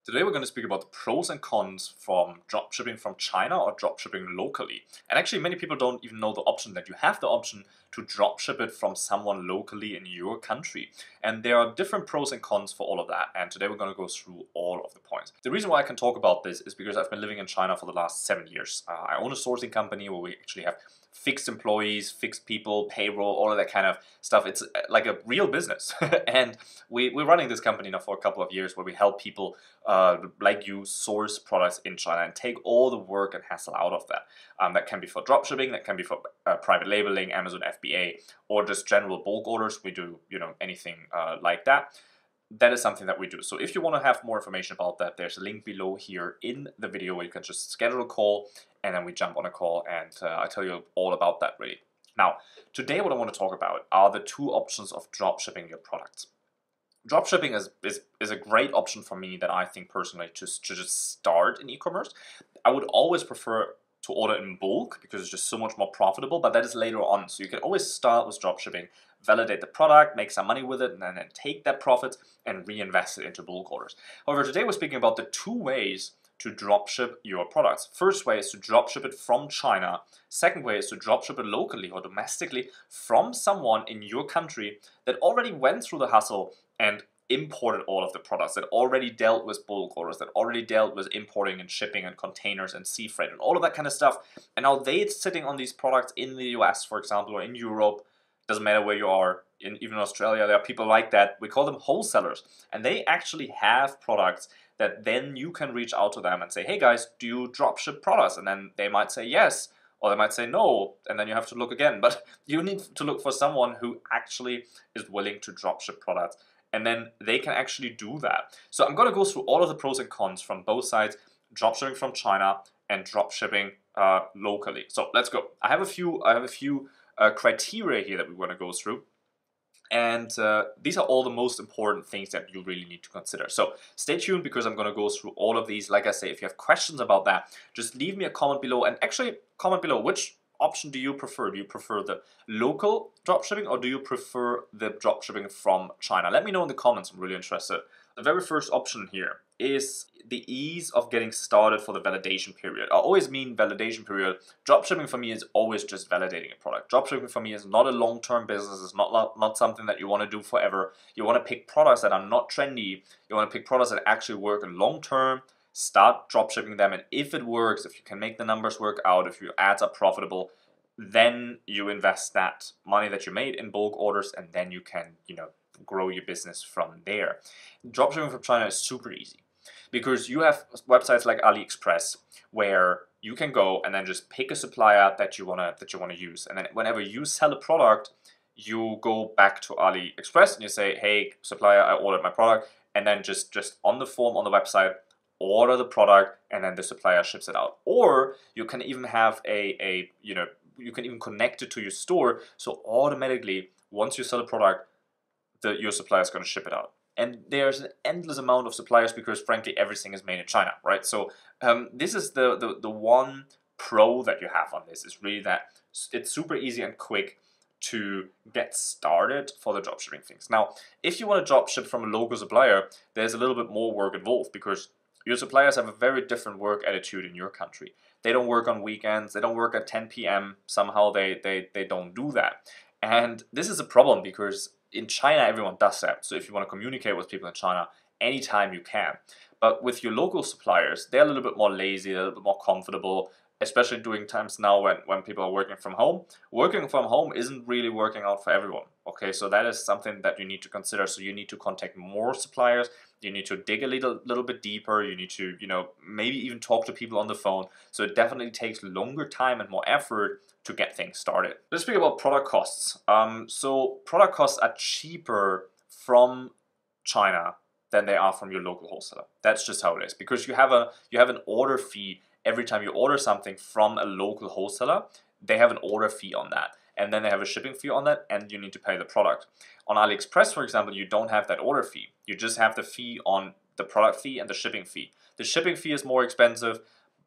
Today we're going to speak about the pros and cons from dropshipping from China or dropshipping locally. And actually many people don't even know the option that you have the option to dropship it from someone locally in your country. And there are different pros and cons for all of that. And today we're going to go through all of the points. The reason why I can talk about this is because I've been living in China for the last 7 years. I own a sourcing company where we actually have fixed employees, fixed people, payroll, all of that kind of stuff. It's like a real business. And we're running this company now for a couple of years where we help people like you source products in China and take all the work and hassle out of that. That can be for dropshipping, that can be for private labeling, Amazon FBA, or just general bulk orders. We do anything like that. That is something that we do. So if you want to have more information about that, there's a link below here in the video where you can just schedule a call and then we jump on a call and I tell you all about that really. Now, today what I want to talk about are the two options of dropshipping your products. Dropshipping is a great option for me that I think personally to just start in e-commerce. I would always prefer to order in bulk because it's just so much more profitable, but that is later on. So you can always start with dropshipping, validate the product, make some money with it, and then take that profit and reinvest it into bulk orders. However, today we're speaking about the two ways to dropship your products. First way is to dropship it from China. Second way is to dropship it locally or domestically from someone in your country that already went through the hustle and imported all of the products, that already dealt with bulk orders, that already dealt with importing and shipping and containers and sea freight and all of that kind of stuff. And now they're sitting on these products in the US, for example, or in Europe. Doesn't matter where you are, even in Australia, there are people like that. We call them wholesalers. And they actually have products that then you can reach out to them and say, hey guys, do you dropship products? And then they might say yes, or they might say no, and then you have to look again. But you need to look for someone who actually is willing to dropship products. And then they can actually do that. So I'm going to go through all of the pros and cons from both sides, dropshipping from China and dropshipping locally. So let's go. I have a few criteria here that we want to go through. And these are all the most important things that you really need to consider. So stay tuned because I'm going to go through all of these. Like I say, if you have questions about that, just leave me a comment below. And actually, comment below which option do you prefer? Do you prefer the local dropshipping or do you prefer the dropshipping from China? Let me know in the comments. I'm really interested. The very first option here is the ease of getting started for the validation period. I always mean validation period. Dropshipping for me is always just validating a product. Dropshipping for me is not a long-term business. It's not something that you want to do forever. You want to pick products that are not trendy. You want to pick products that actually work in long-term. Start dropshipping them, and if it works, if you can make the numbers work out, if your ads are profitable, then you invest that money that you made in bulk orders, and then you can, grow your business from there. Dropshipping from China is super easy because you have websites like AliExpress where you can go and then just pick a supplier that you wanna use, and then whenever you sell a product, you go back to AliExpress and you say, hey supplier, I ordered my product, and then just on the form on the website, order the product, and then the supplier ships it out. Or you can even have you can even connect it to your store, so automatically once you sell a product, your supplier is going to ship it out. And there's an endless amount of suppliers because frankly everything is made in China, right? So this is the one pro that you have on this, is really that it's super easy and quick to get started for the dropshipping things. Now, if you want to dropship from a local supplier, there's a little bit more work involved because your suppliers have a very different work attitude in your country. They don't work on weekends. They don't work at 10 p.m. Somehow they don't do that. And this is a problem because in China, everyone does that. So if you want to communicate with people in China, anytime you can. But with your local suppliers, they're a little bit more lazy, a little bit more comfortable, especially during times now when people are working from home. Working from home isn't really working out for everyone. Okay, so that is something that you need to consider. So you need to contact more suppliers. You need to dig a little bit deeper. You need to, maybe even talk to people on the phone. So it definitely takes longer time and more effort to get things started. Let's speak about product costs. So product costs are cheaper from China than they are from your local wholesaler. That's just how it is, because you have an order fee every time you order something from a local wholesaler. They have an order fee on that, and then they have a shipping fee on that, and you need to pay the product. On AliExpress, for example, you don't have that order fee. You just have the fee on the product fee and the shipping fee. The shipping fee is more expensive.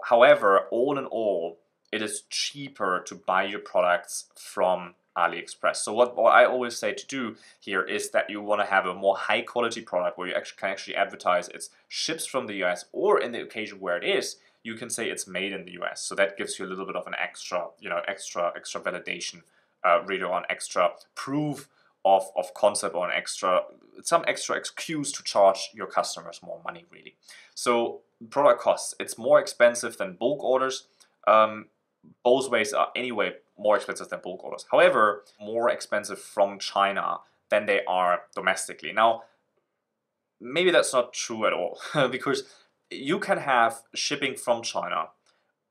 However, all in all, it is cheaper to buy your products from AliExpress. So what I always say to do here is that you want to have a more high quality product where you can actually advertise it's ships from the US, or in the occasion where it is, you can say it's made in the US. So that gives you a little bit of an extra, extra validation, really on extra proof of concept, or some extra excuse to charge your customers more money, really. So product costs, it's more expensive than bulk orders. Both ways are anyway more expensive than bulk orders. However, more expensive from China than they are domestically. Now, maybe that's not true at all because you can have shipping from China,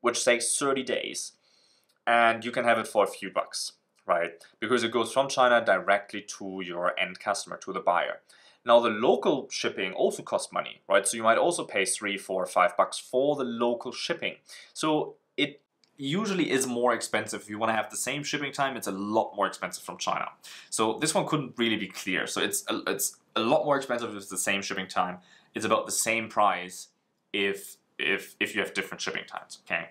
which takes 30 days, and you can have it for a few bucks, right? Because it goes from China directly to your end customer, to the buyer. Now, the local shipping also costs money, right? So you might also pay $3, $4, $5 for the local shipping. So it usually is more expensive. If you want to have the same shipping time, it's a lot more expensive from China. So this one couldn't really be clear. So it's a lot more expensive if it's the same shipping time. It's about the same price if you have different shipping times, okay?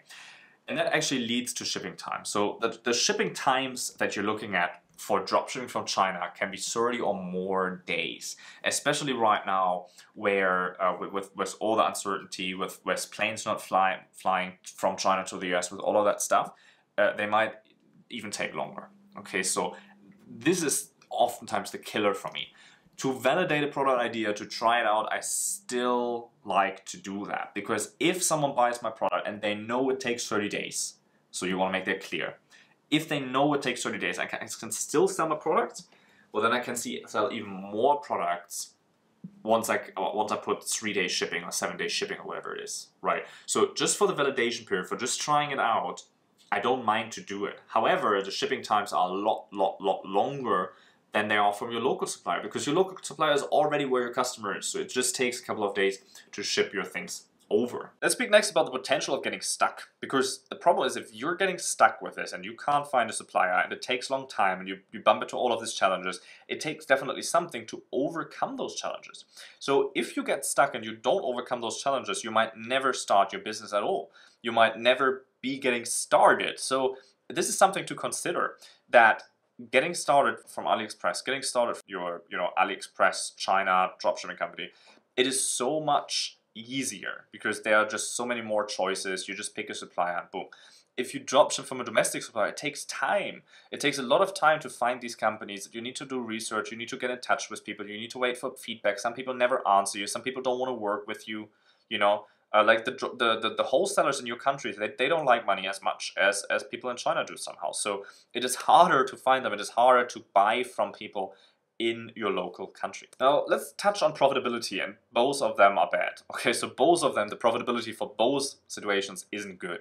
And that actually leads to shipping time. So the shipping times that you're looking at for dropshipping from China can be 30 or more days, especially right now where with all the uncertainty, with planes not flying from China to the US, with all of that stuff, they might even take longer. Okay, so this is oftentimes the killer for me. To validate a product idea, to try it out, I still like to do that, because if someone buys my product and they know it takes 30 days, so you want to make that clear. If they know it takes 30 days, I can still sell my product. Well, then I can sell even more products once I put 3-day shipping or 7-day shipping or whatever it is, right? So just for the validation period, for just trying it out, I don't mind to do it. However, the shipping times are a lot longer than they are from your local supplier, because your local supplier is already where your customer is. So it just takes a couple of days to ship your things over. Let's speak next about the potential of getting stuck, because the problem is if you're getting stuck with this and you can't find a supplier and it takes a long time and you bump into all of these challenges, it takes definitely something to overcome those challenges. So if you get stuck and you don't overcome those challenges, you might never start your business at all. You might never be getting started. So this is something to consider, that getting started from AliExpress, getting started from your AliExpress China dropshipping company, it is so much easier because there are just so many more choices. You just pick a supplier and boom. If you dropship from a domestic supplier, it takes time. It takes a lot of time to find these companies. You need to do research. You need to get in touch with people. You need to wait for feedback. Some people never answer you. Some people don't want to work with you. Like the wholesalers in your country, they don't like money as much as people in China do somehow. So it is harder to find them. It is harder to buy from people in your local country. Now let's touch on profitability, and both of them are bad. Okay, so both of them, the profitability for both situations isn't good.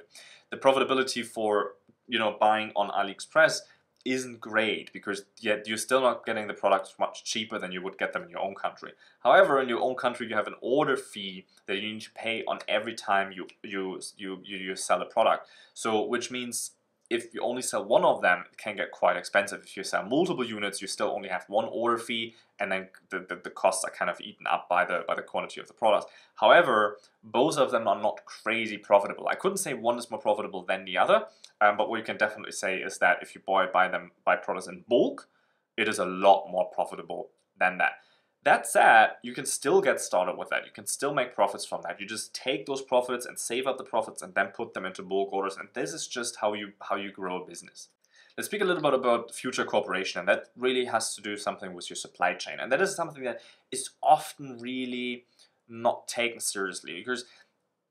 The profitability for buying on AliExpress isn't great, because yet you're still not getting the products much cheaper than you would get them in your own country. However, in your own country, you have an order fee that you need to pay on every time you sell a product. So which means if you only sell one of them, it can get quite expensive. If you sell multiple units, you still only have one order fee, and then the costs are kind of eaten up by the quantity of the product. However, both of them are not crazy profitable. I couldn't say one is more profitable than the other, but what you can definitely say is that if you buy products in bulk, it is a lot more profitable than that. That said, you can still get started with that. You can still make profits from that. You just take those profits and save up the profits and then put them into bulk orders. And this is just how you grow a business. Let's speak a little bit about future cooperation, and that really has to do something with your supply chain. And that is something that is often really not taken seriously, because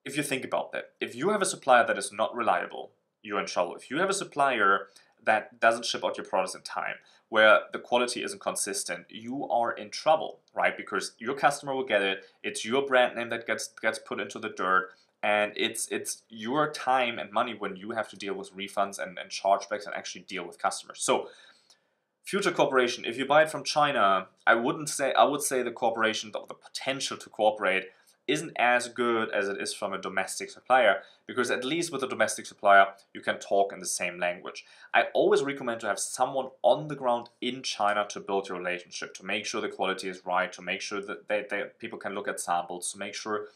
if you think about that, if you have a supplier that is not reliable, you're in trouble. If you have a supplier that doesn't ship out your products in time, where the quality isn't consistent, you are in trouble, right? Because your customer will get it. It's your brand name that gets put into the dirt, and it's your time and money when you have to deal with refunds and chargebacks and actually deal with customers. So future cooperation, if you buy it from China, I would say the cooperation, the potential to cooperate isn't as good as it is from a domestic supplier, because at least with a domestic supplier, you can talk in the same language. I always recommend to have someone on the ground in China to build your relationship, to make sure the quality is right, to make sure that people can look at samples, to make sure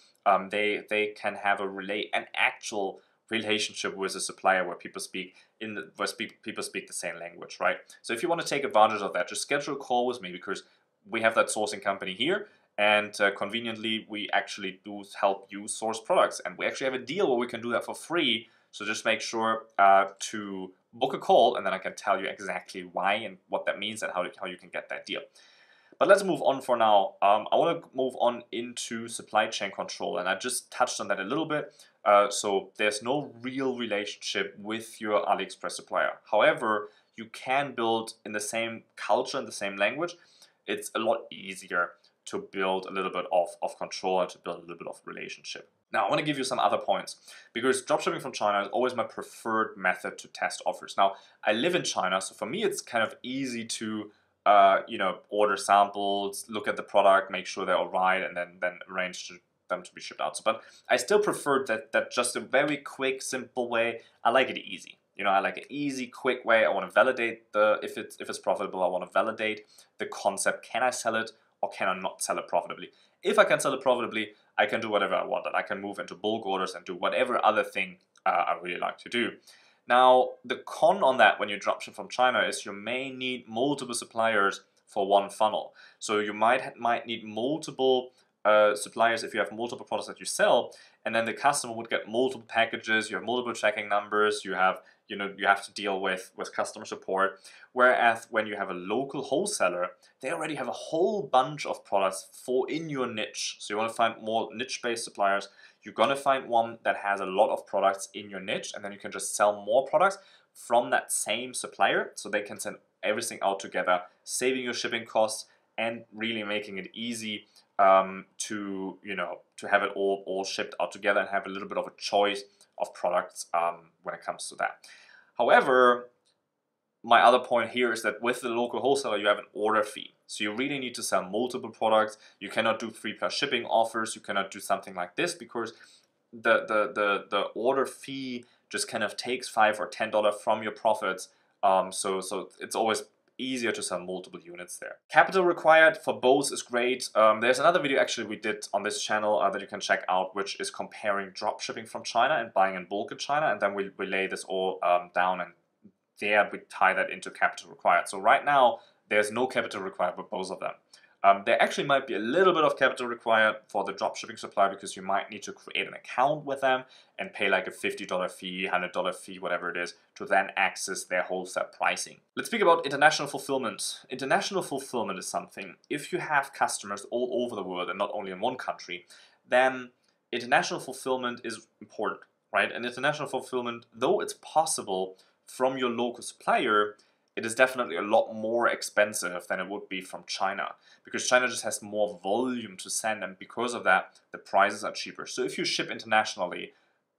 they can have an actual relationship with a supplier where people speak people speak the same language, right? So if you want to take advantage of that, just schedule a call with me, because we have that sourcing company here, and conveniently we actually do help you source products, and we actually have a deal where we can do that for free. So just make sure to book a call, and then I can tell you exactly why and what that means and how you can get that deal. But let's move on for now. I want to move on into supply chain control, and I just touched on that a little bit. So there's no real relationship with your AliExpress supplier. However, you can build in the same culture and the same language. It's a lot easier to build a little bit of control and to build a little bit of relationship. Now, I want to give you some other points, because dropshipping from China is always my preferred method to test offers. Now, I live in China, so for me it's kind of easy to order samples, look at the product, make sure they're all right, and then arrange them to be shipped out. So, but I still prefer that just a very quick, simple way. I like it easy. I like an easy, quick way. I want to validate if it's profitable. I want to validate the concept. Can I sell it or can I not sell it profitably? If I can sell it profitably, I can do whatever I want, and I can move into bulk orders and do whatever other thing I really like to do. Now, the con on that when you dropship from China is you may need multiple suppliers for one funnel. So you might need multiple suppliers if you have multiple products that you sell, and then the customer would get multiple packages. You have multiple tracking numbers. You have to deal with customer support. Whereas when you have a local wholesaler, they already have a whole bunch of products in your niche. So you want to find more niche-based suppliers. You're gonna find one that has a lot of products in your niche, and then you can just sell more products from that same supplier, so they can send everything out together, saving your shipping costs and really making it easy to have it all shipped out together and have a little bit of a choice of products when it comes to that. However, my other point here is that with the local wholesaler, you have an order fee. So you really need to sell multiple products. You cannot do 3+ shipping offers. You cannot do something like this, because the order fee just kind of takes $5 or $10 from your profits. So it's always easier to sell multiple units there. Capital required for both is great. There's another video actually we did on this channel that you can check out, which is comparing drop shipping from China and buying in bulk in China, and then we lay this all down, and there we tie that into capital required. So right now there's no capital required for both of them. There actually might be a little bit of capital required for the dropshipping supplier, because you might need to create an account with them and pay like a $50 fee, $100 fee, whatever it is, to then access their wholesale pricing. Let's speak about international fulfillment. International fulfillment is something, if you have customers all over the world and not only in one country, then international fulfillment is important, right? And international fulfillment, though it's possible from your local supplier, it is definitely a lot more expensive than it would be from China, because China just has more volume to send, and because of that, the prices are cheaper. So if you ship internationally,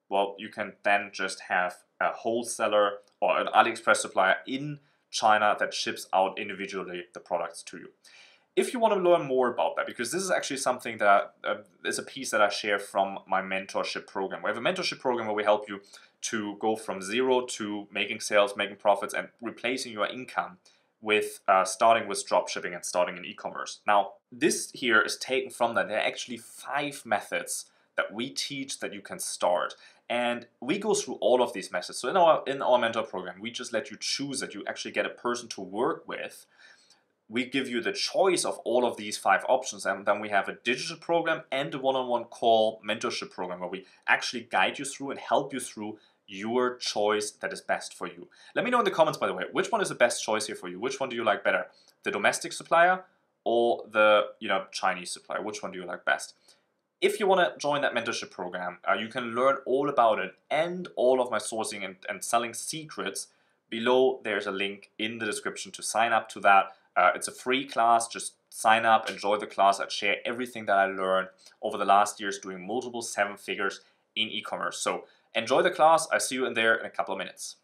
well, you can then just have a wholesaler or an AliExpress supplier in China that ships out individually the products to you. If you want to learn more about that, because this is actually something that is a piece that I share from my mentorship program. We have a mentorship program where we help you to go from zero to making sales, making profits, and replacing your income with starting with dropshipping and starting in e-commerce. Now, this here is taken from that. There are actually 5 methods that we teach that you can start. And we go through all of these methods. So in our mentor program, we just let you choose that. You actually get a person to work with. We give you the choice of all of these 5 options, and then we have a digital program and a one-on-one call mentorship program where we actually guide you through and help you through your choice that is best for you. Let me know in the comments, by the way, which one is the best choice here for you? Which one do you like better? The domestic supplier or the Chinese supplier? Which one do you like best? If you want to join that mentorship program, you can learn all about it and all of my sourcing and selling secrets. Below, there's a link in the description to sign up to that. It's a free class. Just sign up, enjoy the class. I share everything that I learned over the last years doing multiple 7 figures in e-commerce. So enjoy the class. I see you in there in a couple of minutes.